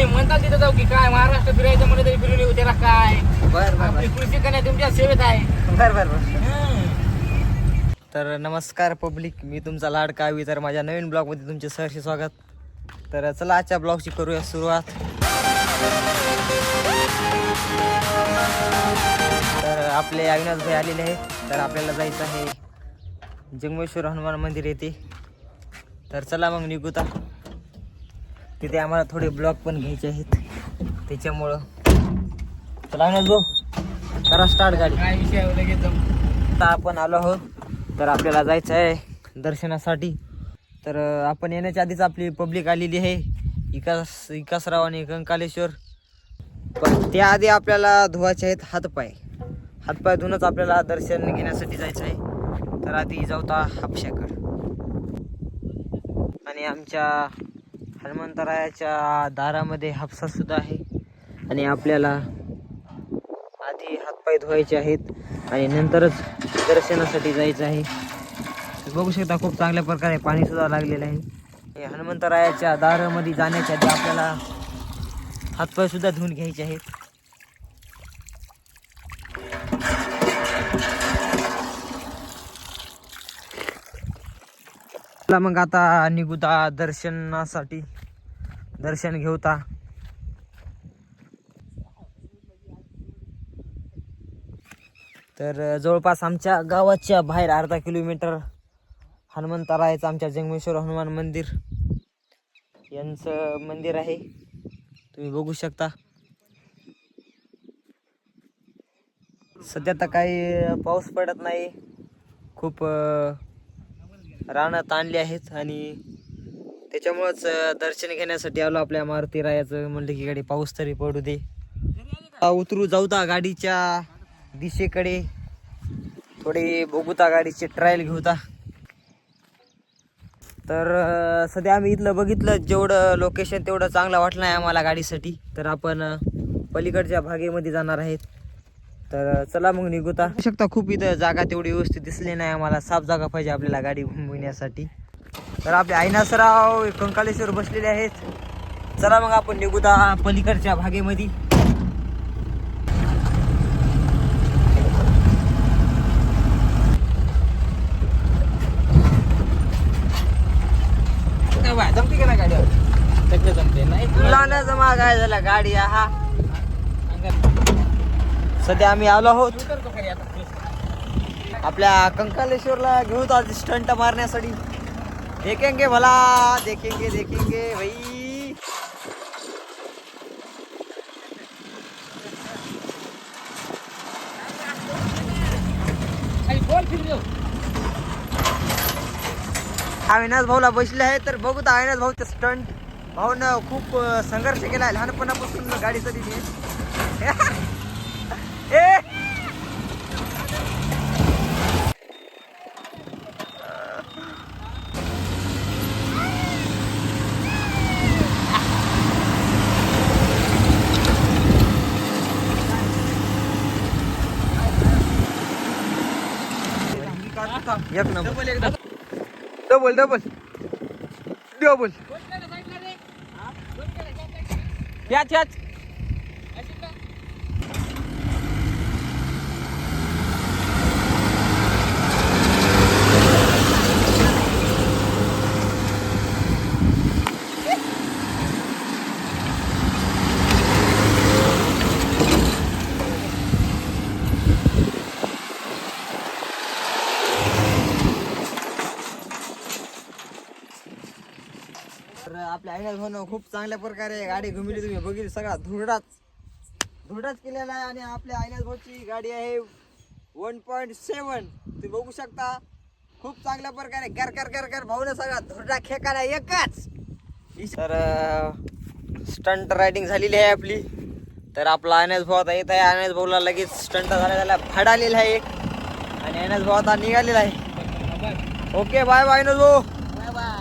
तुम्ही म्हणता तिथं जाऊ की काय महाराष्ट्र फिरायचं म्हणलं तरी फिरून येऊ त्याला काय. बर बर आपली कृषी कन्या तुमच्या सेवेत आहे. बर बर बर. तर नमस्कार पब्लिक, मी तुमचा लाडका आवी. तर माझ्या नवीन ब्लॉगमध्ये तुमचे सहर्ष स्वागत. तर चला आजच्या ब्लॉगची करूया सुरुवात. तर आपले अविनाश भाई आलेले आहेत. तर आपल्याला जायचं आहे जंगमेश्वर हनुमान मंदिर येथे. तर चला मग निघूता. तिथे आम्हाला थोडे ब्लॉग पण घ्यायचे आहेत, त्याच्यामुळं चला अविनाश भाऊ करा स्टार्ट गाडी. काय विषय लगेच जाऊ. आता आपण आलो आहोत. तर आपल्याला जायचं आहे दर्शनासाठी. तर आपण येण्याच्या आधीच आपली पब्लिक आलेली आहे, विकासराव आणि कंकालेश्वर. पण त्याआधी आपल्याला धुवायचे आहेत हातपाय. हातपाय धुवूनच आपल्याला दर्शन घेण्यासाठी जायचं आहे. तर आधी जाऊता हापशाकडं. आणि आमच्या हनुमंतरायाच्या दारामध्ये हापसा सुद्धा आहे. आणि आपल्याला आधी हातपाय धुवायचे आहेत आणि नंतरच दर्शनासाठी जायचं आहे. बघू शकता खूप चांगल्या प्रकारे पाणी सुद्धा लागलेलं आहे. हनुमंतरायाच्या दारामध्ये जाण्याच्या आधी आपल्याला हातपाय सुद्धा धुवून घ्यायचे आहेत. मग आता निघूता दर्शनासाठी. दर्शन घेऊता. तर जवळपास आमच्या गावाच्या बाहेर अर्धा किलोमीटर हनुमंतरायाचं आमच्या जंगमेश्वर हनुमान मंदिर यांचं मंदिर आहे, तुम्ही बघू शकता. सध्या तर काही पाऊस पडत नाही, खूप रानं ताणली आहेत आणि त्याच्यामुळंच दर्शन घेण्यासाठी आलो आपल्या मारुती रायाचं. म्हणलं की गाडी पाऊस तरी पडू दे. उतरू जाऊता गाडीच्या दिशेकडे, थोडी बघूता गाडीची ट्रायल घेऊता. तर सध्या आम्ही इथलं बघितलं, जेवढं लोकेशन तेवढं चांगलं वाटलं नाही आम्हाला गाडीसाठी. तर आपण पलीकडच्या भागेमध्ये जाणार आहेत. तर चला मग निघूता. शकता खूप इथं जागा तेवढी व्यवस्थित दिसली नाही आम्हाला, साफ जागा पाहिजे आपल्याला गाडी घुमविण्यासाठी. तर आपले अविनाशराव कंकालेश्वर बसलेले आहेत. चला मग आपण निघूता पलीकडच्या भागेमध्ये. जमते का ना गाडी? सगळं जमते नाही तुला ना जमा काय झाला गाडी. हा सध्या आम्ही आलो आहोत आपल्या कंकालेश्वरला घेऊन आज स्टंट मारण्यासाठी. देखेंगे भला, देखेंगे देखेंगे भाई. अविनाश भाऊला बसले आहे. तर बघू तर अविनाश भाऊचं स्टंट. भाऊनं खूप संघर्ष केला आहे लहानपणापासून गाडीचा तिथे. एक नंबर. डबल डबल डबल याच याच. तर आपल्या अविनाश भाऊनं खूप चांगल्या प्रकारे गाडी घुमवली. तुम्ही बघितली, सगळा धुरडाच केलेला आहे. आणि आपल्या अविनाश भाऊची गाडी आहे 1.7. तुम्ही बघू शकता खूप चांगल्या प्रकारे गर गर गर गर भाऊनं सगळा धुरडा खेकाला एकच. तर स्टंट रायडिंग झालेली आहे आपली. तर आपला अविनाश भाऊ आता येत आहे. अविनाश भाऊला लगेच स्टंट झाला फाड आलेला आहे एक. आणि अविनाश भाऊ आता निघालेला आहे. ओके बाय बाय अविनाश भाऊ. Bye bye.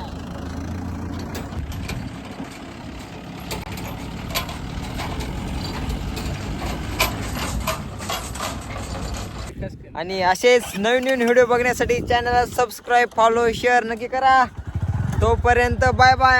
आणि असेच नवीन नवीन व्हिडिओ बघण्यासाठी चॅनलला सबस्क्राईब, फॉलो, शेअर नक्की करा. तोपर्यंत बाय बाय.